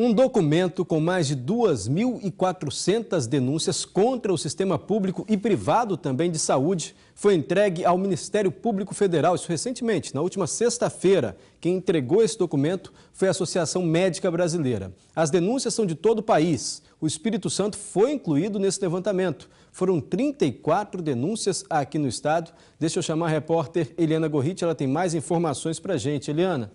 Um documento com mais de 2.400 denúncias contra o sistema público e privado também de saúde foi entregue ao Ministério Público Federal, isso recentemente, na última sexta-feira. Quem entregou esse documento foi a Associação Médica Brasileira. As denúncias são de todo o país. O Espírito Santo foi incluído nesse levantamento. Foram 34 denúncias aqui no estado. Deixa eu chamar a repórter Eliana Gorriti, ela tem mais informações para a gente. Eliana.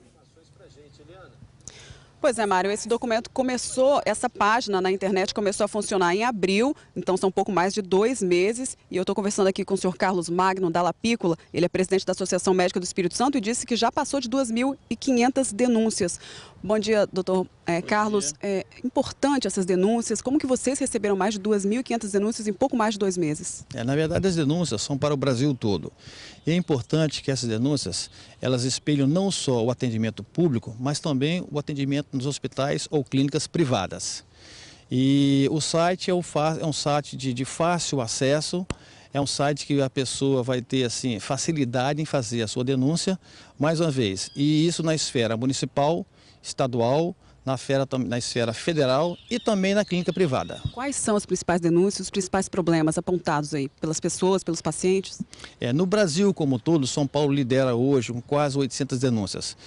Pois é, Mário, esse documento começou, essa página na internet começou a funcionar em abril, então são um pouco mais de 2 meses. E eu estou conversando aqui com o senhor Carlos Magno Dalla Piccola, ele é presidente da Associação Médica do Espírito Santo e disse que já passou de 2.500 denúncias. Bom dia, doutor Carlos. É importante essas denúncias. Como que vocês receberam mais de 2.500 denúncias em pouco mais de 2 meses? Na verdade, as denúncias são para o Brasil todo. E é importante que essas denúncias, elas espelham não só o atendimento público, mas também o atendimento nos hospitais ou clínicas privadas. E o site é um site de fácil acesso, é um site que a pessoa vai ter assim, facilidade em fazer a sua denúncia, mais uma vez, e isso na esfera municipal, estadual, na esfera federal e também na clínica privada. Quais são as principais denúncias, os principais problemas apontados aí pelas pessoas, pelos pacientes? No Brasil como um todo, São Paulo lidera hoje com quase 800 denúncias.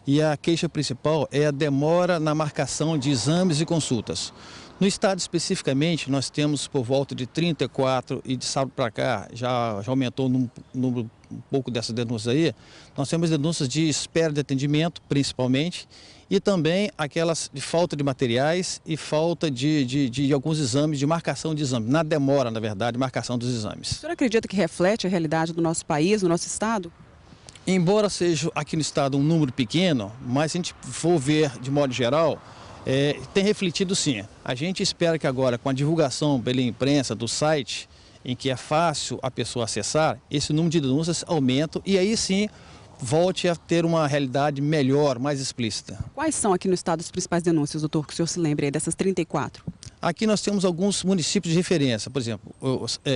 E a queixa principal é a demora na marcação de exames e consultas. No estado especificamente, nós temos por volta de 34 e de sábado para cá já aumentou um pouco dessas denúncias aí. Nós temos denúncias de espera de atendimento, principalmente, e também aquelas de falta de materiais e falta de alguns exames, de marcação de exames, na demora, na verdade, marcação dos exames. O senhor acredita que reflete a realidade do nosso país, do nosso estado? Embora seja aqui no estado um número pequeno, mas se a gente for ver de modo geral, tem refletido sim. A gente espera que agora, com a divulgação pela imprensa do site, em que é fácil a pessoa acessar, esse número de denúncias aumenta e aí sim volte a ter uma realidade melhor, mais explícita. Quais são aqui no estado as principais denúncias, doutor, que o senhor se lembre aí dessas 34? Aqui nós temos alguns municípios de referência, por exemplo,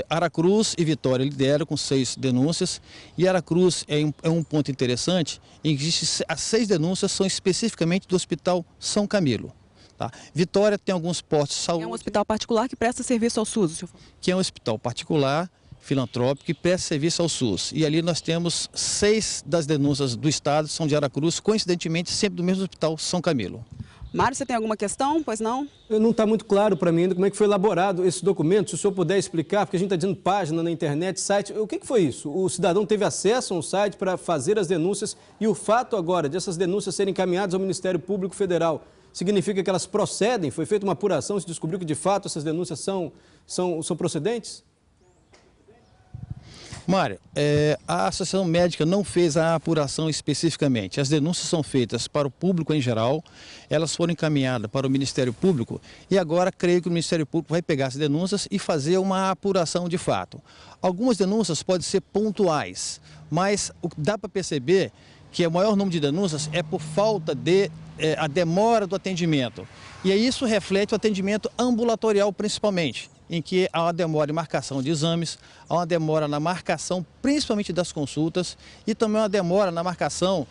Aracruz e Vitória lideram com 6 denúncias e Aracruz é um ponto interessante em que as 6 denúncias são especificamente do Hospital São Camilo. Tá? Vitória tem alguns postos de saúde. É um hospital particular que presta serviço ao SUS, o senhor falou. Que é um hospital particular, filantrópico, que presta serviço ao SUS. E ali nós temos 6 das denúncias do estado, são de Aracruz, coincidentemente sempre do mesmo Hospital São Camilo. Mário, você tem alguma questão? Pois não? Não está muito claro para mim ainda como é que foi elaborado esse documento. Se o senhor puder explicar, porque a gente está dizendo página na internet, site. O que foi isso? O cidadão teve acesso a um site para fazer as denúncias e o fato agora dessas denúncias serem encaminhadas ao Ministério Público Federal significa que elas procedem? Foi feita uma apuração, se descobriu que de fato essas denúncias são procedentes? Mário, a Associação Médica não fez a apuração especificamente. As denúncias são feitas para o público em geral, elas foram encaminhadas para o Ministério Público e agora creio que o Ministério Público vai pegar essas denúncias e fazer uma apuração de fato. Algumas denúncias podem ser pontuais, mas dá para perceber que o maior número de denúncias é por falta de a demora do atendimento. E isso reflete o atendimento ambulatorial principalmente, em que há uma demora em marcação de exames, há uma demora na marcação principalmente das consultas e também uma demora na marcação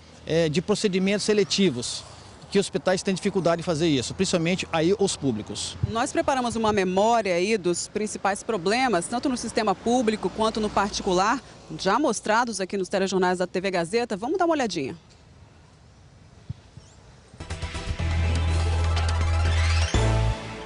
de procedimentos seletivos, que hospitais têm dificuldade em fazer isso, principalmente aí os públicos. Nós preparamos uma memória aí dos principais problemas, tanto no sistema público quanto no particular, já mostrados aqui nos telejornais da TV Gazeta. Vamos dar uma olhadinha.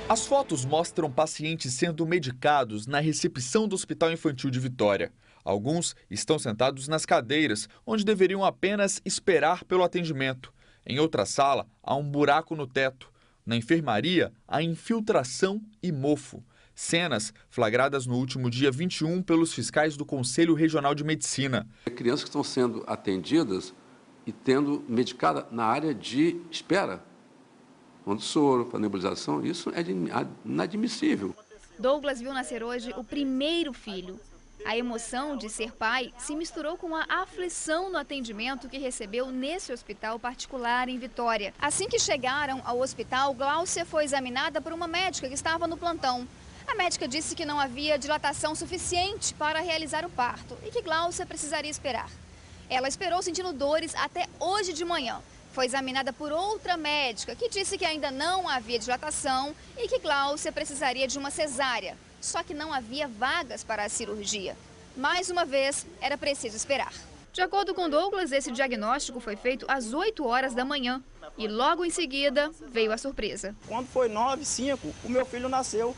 As fotos mostram pacientes sendo medicados na recepção do Hospital Infantil de Vitória. Alguns estão sentados nas cadeiras, onde deveriam apenas esperar pelo atendimento. Em outra sala, há um buraco no teto. Na enfermaria, há infiltração e mofo. Cenas flagradas no último dia 21 pelos fiscais do Conselho Regional de Medicina. Crianças que estão sendo atendidas e tendo medicada na área de espera. Quando soro, para nebulização, isso é inadmissível. Douglas viu nascer hoje o primeiro filho. A emoção de ser pai se misturou com a aflição no atendimento que recebeu nesse hospital particular em Vitória. Assim que chegaram ao hospital, Gláucia foi examinada por uma médica que estava no plantão. A médica disse que não havia dilatação suficiente para realizar o parto e que Gláucia precisaria esperar. Ela esperou sentindo dores até hoje de manhã. foi examinada por outra médica que disse que ainda não havia dilatação e que Gláucia precisaria de uma cesárea. Só que não havia vagas para a cirurgia. Mais uma vez, era preciso esperar. De acordo com Douglas, esse diagnóstico foi feito às 8 horas da manhã. E logo em seguida, veio a surpresa. Quando foi 9h05, o meu filho nasceu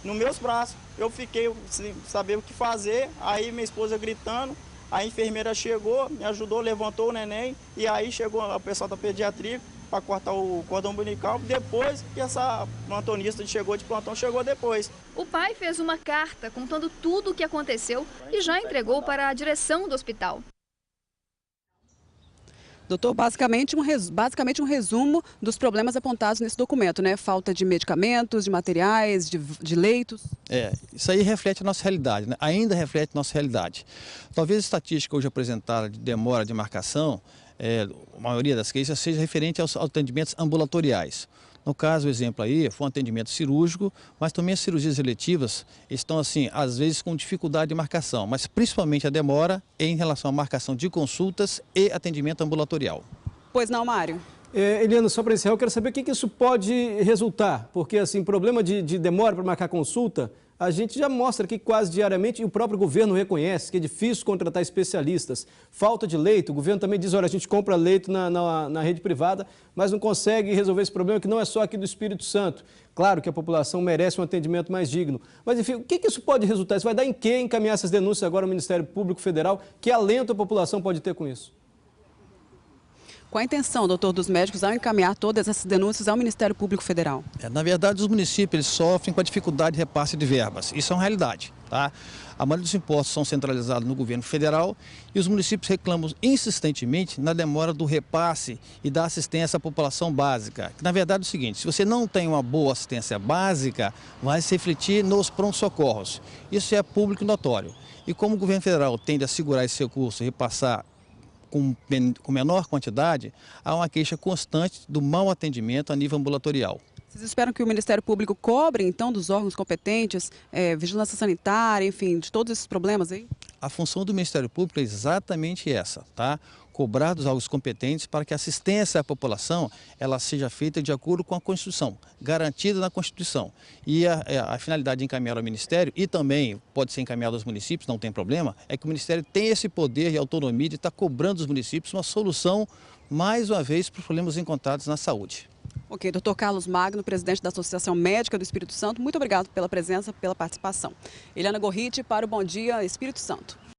nos meus braços. Eu fiquei sem saber o que fazer, aí minha esposa gritando, a enfermeira chegou, me ajudou, levantou o neném, e aí chegou o pessoal da pediatria para cortar o cordão umbilical, depois que essa plantonista chegou de plantão, chegou depois. O pai fez uma carta contando tudo o que aconteceu e já entregou para a direção do hospital. Doutor, basicamente um resumo dos problemas apontados nesse documento, né? Falta de medicamentos, de materiais, de leitos. Isso aí reflete a nossa realidade, né? Ainda reflete a nossa realidade. Talvez a estatística hoje apresentada de demora de marcação, a maioria das queixas seja referente aos atendimentos ambulatoriais. No caso, o exemplo aí foi um atendimento cirúrgico, mas também as cirurgias eletivas estão, assim, às vezes com dificuldade de marcação, mas principalmente a demora em relação à marcação de consultas e atendimento ambulatorial. Pois não, Mário? Eliana, só para encerrar, eu quero saber o que isso pode resultar, porque assim, problema de demora para marcar consulta, a gente já mostra aqui quase diariamente, e o próprio governo reconhece que é difícil contratar especialistas. Falta de leito, o governo também diz, olha, a gente compra leito na rede privada, mas não consegue resolver esse problema, que não é só aqui do Espírito Santo. Claro que a população merece um atendimento mais digno. Mas, enfim, o que isso pode resultar? Isso vai dar em quê encaminhar essas denúncias agora ao Ministério Público Federal? Que alento a população pode ter com isso? Qual a intenção, doutor, dos médicos ao encaminhar todas essas denúncias ao Ministério Público Federal? Na verdade, os municípios eles sofrem com a dificuldade de repasse de verbas. Isso é uma realidade, tá? A maioria dos impostos são centralizados no governo federal e os municípios reclamam insistentemente na demora do repasse e da assistência à população básica. Na verdade é o seguinte, se você não tem uma boa assistência básica, vai se refletir nos pronto-socorros. Isso é público e notório. E como o governo federal tende a segurar esse recurso e repassar com menor quantidade, há uma queixa constante do mau atendimento a nível ambulatorial. Vocês esperam que o Ministério Público cobre, então, dos órgãos competentes, vigilância sanitária, enfim, de todos esses problemas aí? A função do Ministério Público é exatamente essa, tá? Cobrar dos órgãos competentes para que a assistência à população ela seja feita de acordo com a Constituição, garantida na Constituição. E a finalidade de encaminhar ao Ministério, e também pode ser encaminhado aos municípios, não tem problema, é que o Ministério tem esse poder e autonomia de estar cobrando dos municípios uma solução, mais uma vez, para os problemas encontrados na saúde. Ok, doutor Carlos Magno, presidente da Associação Médica do Espírito Santo, muito obrigado pela presença, pela participação. Eliana Gorriti para o Bom Dia Espírito Santo.